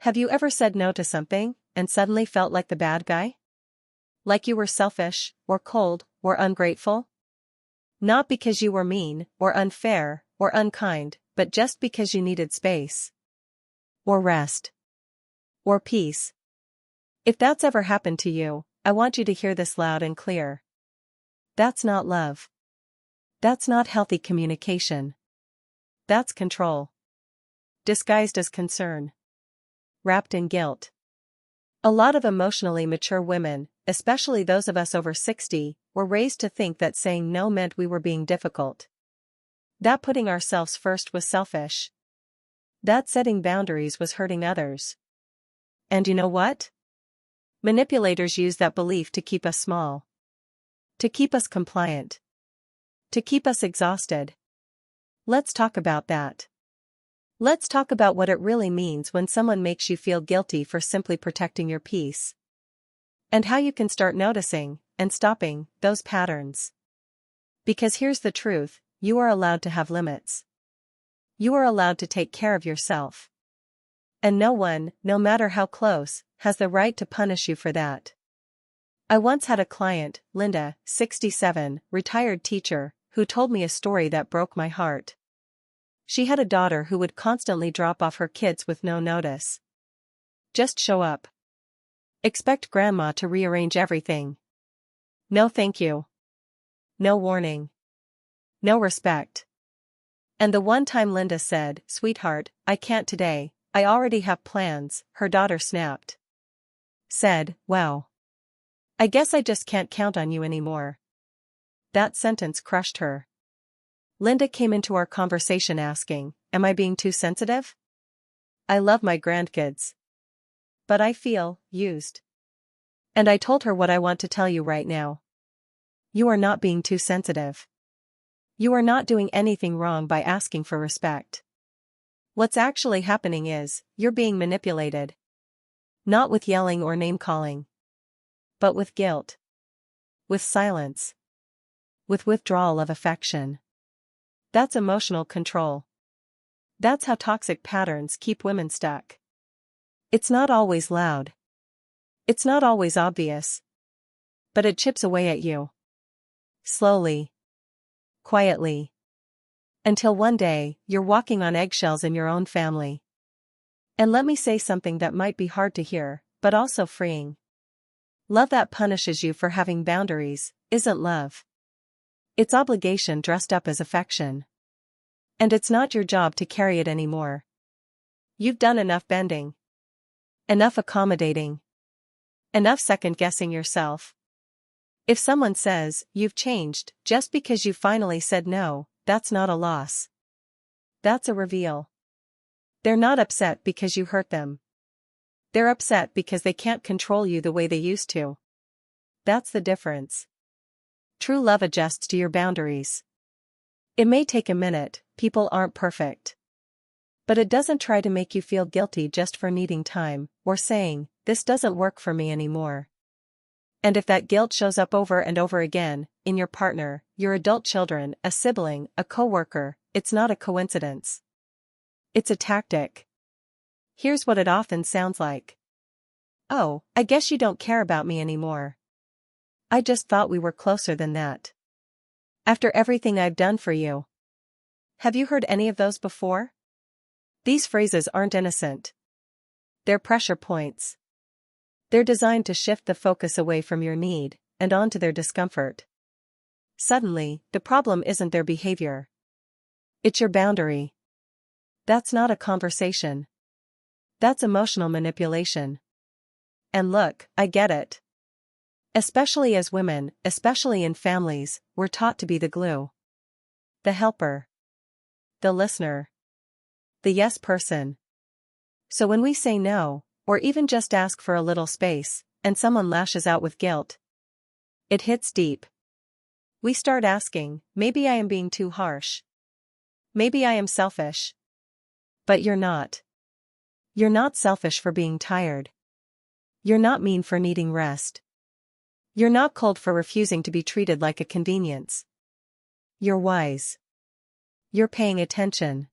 Have you ever said no to something and suddenly felt like the bad guy? Like you were selfish, or cold, or ungrateful? Not because you were mean, or unfair, or unkind, but just because you needed space. Or rest. Or peace. If that's ever happened to you, I want you to hear this loud and clear. That's not love. That's not healthy communication. That's control. Disguised as concern. Wrapped in guilt. A lot of emotionally mature women, especially those of us over 60, were raised to think that saying no meant we were being difficult. That putting ourselves first was selfish. That setting boundaries was hurting others. And you know what? Manipulators use that belief to keep us small. To keep us compliant. To keep us exhausted. Let's talk about that. Let's talk about what it really means when someone makes you feel guilty for simply protecting your peace. And how you can start noticing and stopping those patterns. Because here's the truth, you are allowed to have limits. You are allowed to take care of yourself. And no one, no matter how close, has the right to punish you for that. I once had a client, Linda, 67, retired teacher, who told me a story that broke my heart. She had a daughter who would constantly drop off her kids with no notice. Just show up. Expect grandma to rearrange everything. No thank you. No warning. No respect. And the one time Linda said, "Sweetheart, I can't today, I already have plans," her daughter snapped. Said, "Wow. I guess I just can't count on you anymore." That sentence crushed her. Linda came into our conversation asking, "Am I being too sensitive? I love my grandkids. But I feel used." And I told her what I want to tell you right now. You are not being too sensitive. You are not doing anything wrong by asking for respect. What's actually happening is, you're being manipulated. Not with yelling or name-calling. But with guilt. With silence. With withdrawal of affection. That's emotional control. That's how toxic patterns keep women stuck. It's not always loud. It's not always obvious. But it chips away at you. Slowly. Quietly. Until one day, you're walking on eggshells in your own family. And let me say something that might be hard to hear, but also freeing. Love that punishes you for having boundaries isn't love. It's obligation dressed up as affection. And it's not your job to carry it anymore. You've done enough bending. Enough accommodating. Enough second-guessing yourself. If someone says, "You've changed," just because you finally said no, that's not a loss. That's a reveal. They're not upset because you hurt them. They're upset because they can't control you the way they used to. That's the difference. True love adjusts to your boundaries. It may take a minute, people aren't perfect. But it doesn't try to make you feel guilty just for needing time, or saying, "This doesn't work for me anymore." And if that guilt shows up over and over again, in your partner, your adult children, a sibling, a coworker, it's not a coincidence. It's a tactic. Here's what it often sounds like. "Oh, I guess you don't care about me anymore. I just thought we were closer than that. After everything I've done for you." Have you heard any of those before? These phrases aren't innocent. They're pressure points. They're designed to shift the focus away from your need, and onto their discomfort. Suddenly, the problem isn't their behavior. It's your boundary. That's not a conversation. That's emotional manipulation. And look, I get it. Especially as women, especially in families, we're taught to be the glue. The helper. The listener. The yes person. So when we say no, or even just ask for a little space, and someone lashes out with guilt, it hits deep. We start asking, maybe I am being too harsh. Maybe I am selfish. But you're not. You're not selfish for being tired. You're not mean for needing rest. You're not cold for refusing to be treated like a convenience. You're wise. You're paying attention.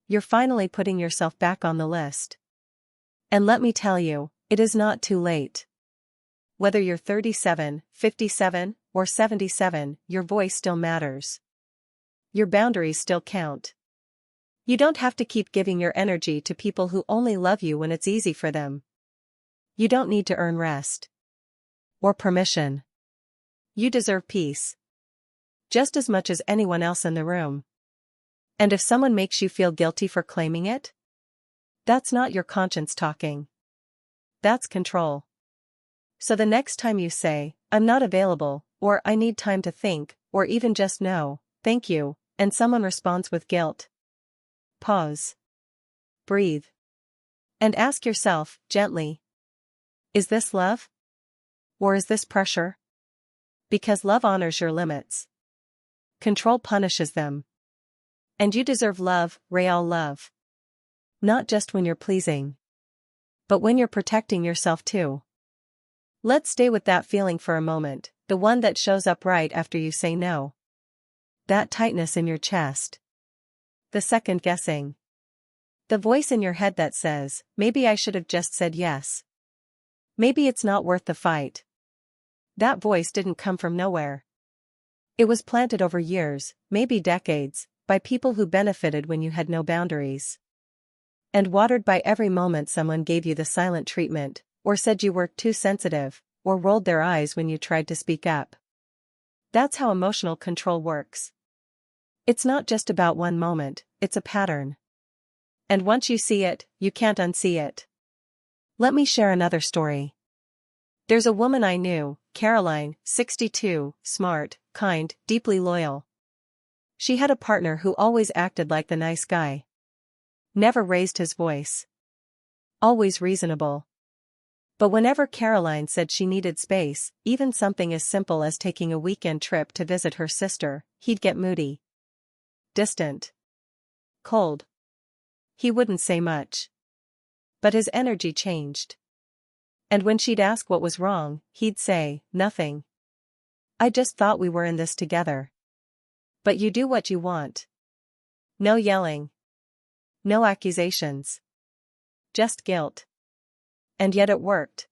You're finally putting yourself back on the list. And let me tell you, it is not too late. Whether you're 37, 57, or 77, your voice still matters. Your boundaries still count. You don't have to keep giving your energy to people who only love you when it's easy for them. You don't need to earn rest. Or permission. You deserve peace. Just as much as anyone else in the room. And if someone makes you feel guilty for claiming it, that's not your conscience talking. That's control. So the next time you say, "I'm not available," or "I need time to think," or even just "No, thank you," and someone responds with guilt, pause. Breathe. And ask yourself, gently, is this love? Or is this pressure? Because love honors your limits. Control punishes them. And you deserve love, real love. Not just when you're pleasing. But when you're protecting yourself too. Let's stay with that feeling for a moment, the one that shows up right after you say no. That tightness in your chest. The second guessing. The voice in your head that says, maybe I should have just said yes. Maybe it's not worth the fight. That voice didn't come from nowhere. It was planted over years, maybe decades, by people who benefited when you had no boundaries. And watered by every moment someone gave you the silent treatment, or said you were too sensitive, or rolled their eyes when you tried to speak up. That's how emotional control works. It's not just about one moment, it's a pattern. And once you see it, you can't unsee it. Let me share another story. There's a woman I knew, Caroline, 62, smart, kind, deeply loyal. She had a partner who always acted like the nice guy. Never raised his voice. Always reasonable. But whenever Caroline said she needed space, even something as simple as taking a weekend trip to visit her sister, he'd get moody. Distant. Cold. He wouldn't say much. But his energy changed. And when she'd ask what was wrong, he'd say, nothing. I just thought we were in this together. But you do what you want. No yelling. No accusations. Just guilt. And yet it worked.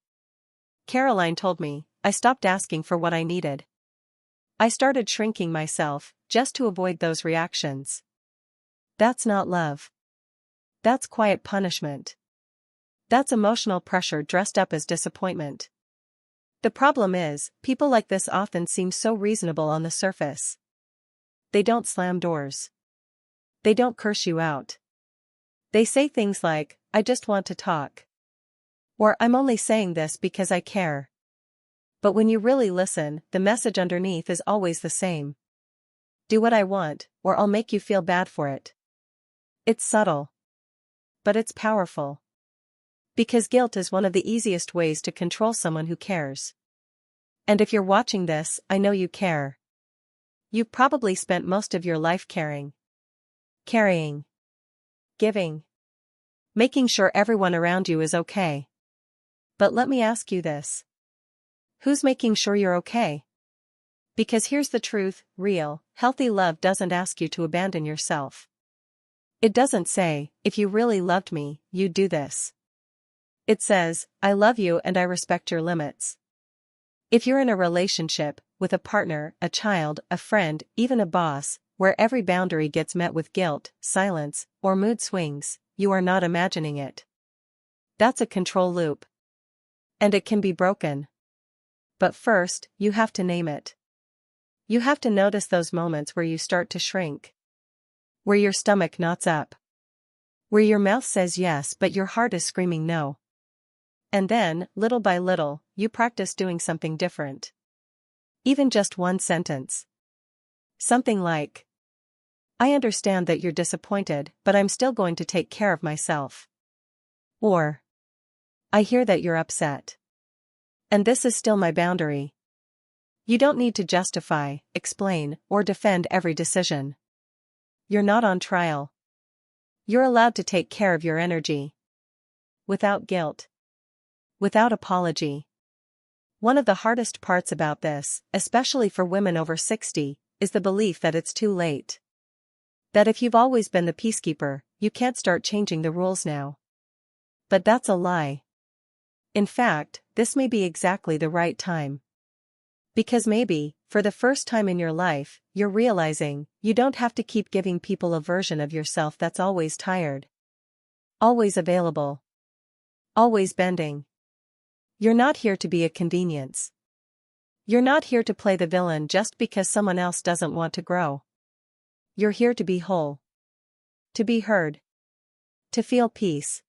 Caroline told me, I stopped asking for what I needed. I started shrinking myself, just to avoid those reactions. That's not love. That's quiet punishment. That's emotional pressure dressed up as disappointment. The problem is, people like this often seem so reasonable on the surface. They don't slam doors. They don't curse you out. They say things like, I just want to talk. Or I'm only saying this because I care. But when you really listen, the message underneath is always the same. Do what I want, or I'll make you feel bad for it. It's subtle. But it's powerful. Because guilt is one of the easiest ways to control someone who cares. And if you're watching this, I know you care. You've probably spent most of your life caring. Carrying. Giving. Making sure everyone around you is okay. But let me ask you this. Who's making sure you're okay? Because here's the truth, real, healthy love doesn't ask you to abandon yourself. It doesn't say, if you really loved me, you'd do this. It says, I love you and I respect your limits. If you're in a relationship, with a partner, a child, a friend, even a boss, where every boundary gets met with guilt, silence, or mood swings, you are not imagining it. That's a control loop. And it can be broken. But first, you have to name it. You have to notice those moments where you start to shrink. Where your stomach knots up. Where your mouth says yes but your heart is screaming no. And then, little by little, you practice doing something different. Even just one sentence. Something like, I understand that you're disappointed, but I'm still going to take care of myself. Or, I hear that you're upset. And this is still my boundary. You don't need to justify, explain, or defend every decision. You're not on trial. You're allowed to take care of your energy. Without guilt. Without apology. One of the hardest parts about this, especially for women over 60, is the belief that it's too late. That if you've always been the peacekeeper, you can't start changing the rules now. But that's a lie. In fact, this may be exactly the right time. Because maybe, for the first time in your life, you're realizing you don't have to keep giving people a version of yourself that's always tired, always available, always bending. You're not here to be a convenience. You're not here to play the villain just because someone else doesn't want to grow. You're here to be whole, to be heard, to feel peace.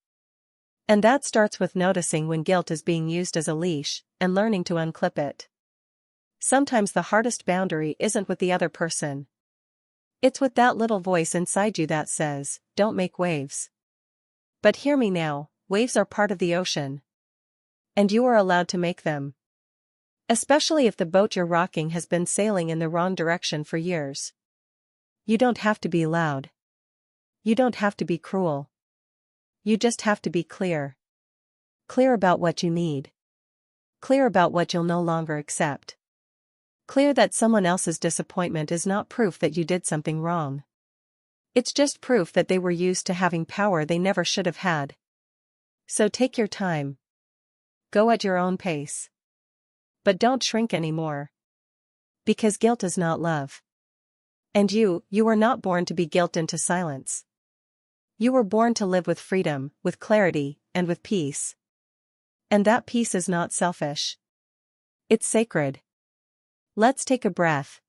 And that starts with noticing when guilt is being used as a leash and learning to unclip it. Sometimes the hardest boundary isn't with the other person. It's with that little voice inside you that says, "Don't make waves." But hear me now, waves are part of the ocean. And you are allowed to make them. Especially if the boat you're rocking has been sailing in the wrong direction for years. You don't have to be loud. You don't have to be cruel. You just have to be clear. Clear about what you need. Clear about what you'll no longer accept. Clear that someone else's disappointment is not proof that you did something wrong. It's just proof that they were used to having power they never should have had. So take your time. Go at your own pace. But don't shrink anymore. Because guilt is not love. And you were not born to be guilt into silence. You were born to live with freedom, with clarity, and with peace. And that peace is not selfish. It's sacred. Let's take a breath.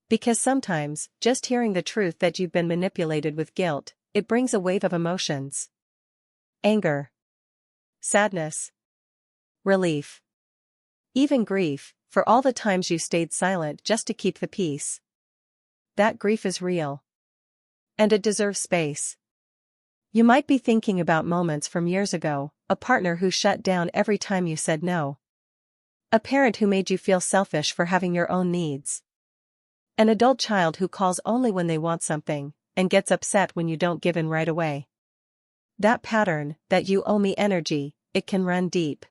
Because sometimes, just hearing the truth that you've been manipulated with guilt, it brings a wave of emotions. Anger. Sadness. Relief. Even grief, for all the times you stayed silent just to keep the peace. That grief is real. And it deserves space. You might be thinking about moments from years ago, a partner who shut down every time you said no. A parent who made you feel selfish for having your own needs. An adult child who calls only when they want something, and gets upset when you don't give in right away. That pattern, that "you owe me" energy, it can run deep.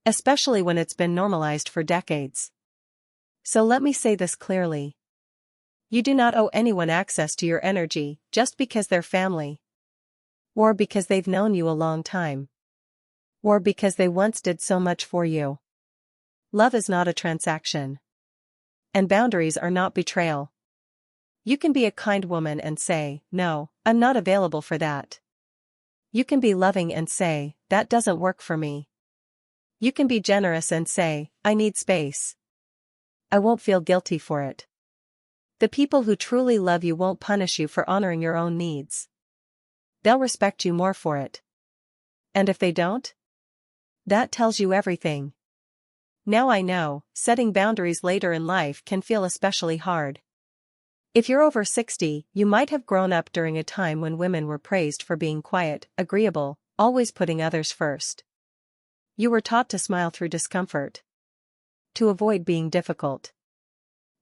Especially when it's been normalized for decades. So let me say this clearly. You do not owe anyone access to your energy just because they're family. Or because they've known you a long time. Or because they once did so much for you. Love is not a transaction. And boundaries are not betrayal. You can be a kind woman and say, "No, I'm not available for that." You can be loving and say, "That doesn't work for me." You can be generous and say, "I need space. I won't feel guilty for it." The people who truly love you won't punish you for honoring your own needs. They'll respect you more for it. And if they don't? That tells you everything. Now I know, setting boundaries later in life can feel especially hard. If you're over 60, you might have grown up during a time when women were praised for being quiet, agreeable, always putting others first. You were taught to smile through discomfort. To avoid being difficult.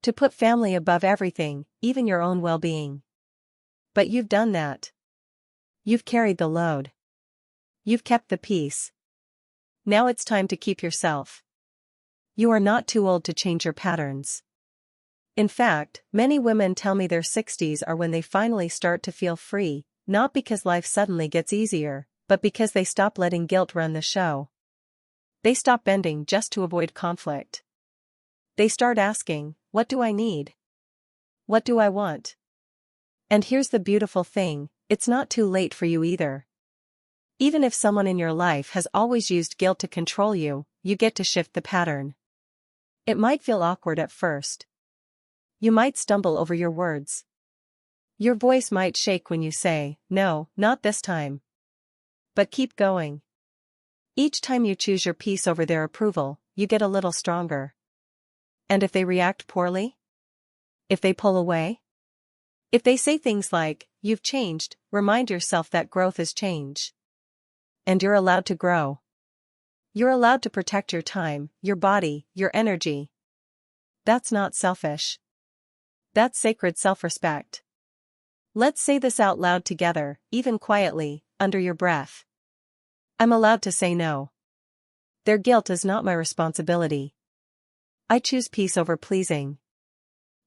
To put family above everything, even your own well-being. But you've done that. You've carried the load. You've kept the peace. Now it's time to keep yourself. You are not too old to change your patterns. In fact, many women tell me their 60s are when they finally start to feel free, not because life suddenly gets easier, but because they stop letting guilt run the show. They stop bending just to avoid conflict. They start asking, "What do I need? What do I want?" And here's the beautiful thing, it's not too late for you either. Even if someone in your life has always used guilt to control you, you get to shift the pattern. It might feel awkward at first. You might stumble over your words. Your voice might shake when you say, "No, not this time." But keep going. Each time you choose your peace over their approval, you get a little stronger. And if they react poorly? If they pull away? If they say things like, "You've changed," remind yourself that growth is change. And you're allowed to grow. You're allowed to protect your time, your body, your energy. That's not selfish. That's sacred self-respect. Let's say this out loud together, even quietly, under your breath. I'm allowed to say no. Their guilt is not my responsibility. I choose peace over pleasing.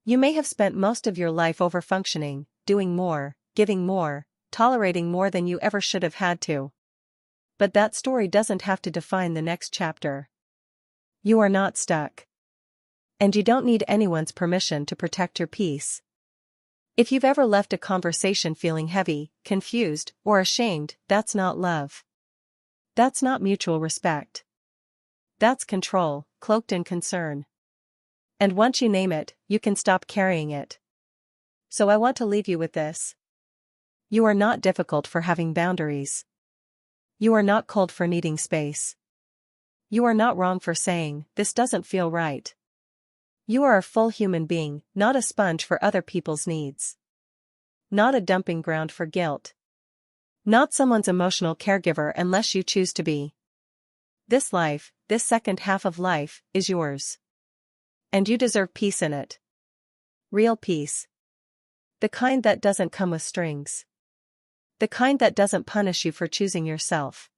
You may have spent most of your life overfunctioning, doing more, giving more, tolerating more than you ever should have had to. but that story doesn't have to define the next chapter. You are not stuck. And you don't need anyone's permission to protect your peace. If you've ever left a conversation feeling heavy, confused, or ashamed, that's not love. That's not mutual respect. That's control, cloaked in concern. And once you name it, you can stop carrying it. So I want to leave you with this. You are not difficult for having boundaries. You are not cold for needing space. You are not wrong for saying, "This doesn't feel right." You are a full human being, not a sponge for other people's needs. Not a dumping ground for guilt. Not someone's emotional caregiver unless you choose to be. This life, this second half of life, is yours. And you deserve peace in it. Real peace. The kind that doesn't come with strings. The kind that doesn't punish you for choosing yourself.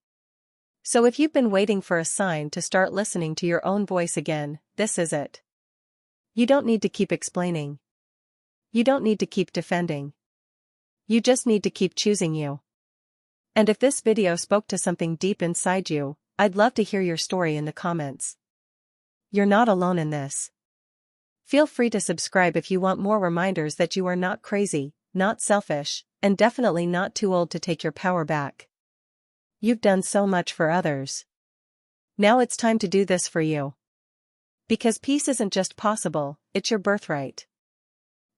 So if you've been waiting for a sign to start listening to your own voice again, this is it. You don't need to keep explaining. You don't need to keep defending. You just need to keep choosing you. And if this video spoke to something deep inside you, I'd love to hear your story in the comments. You're not alone in this. Feel free to subscribe if you want more reminders that you are not crazy, not selfish, and definitely not too old to take your power back. You've done so much for others. Now it's time to do this for you. Because peace isn't just possible, it's your birthright.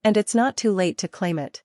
And it's not too late to claim it.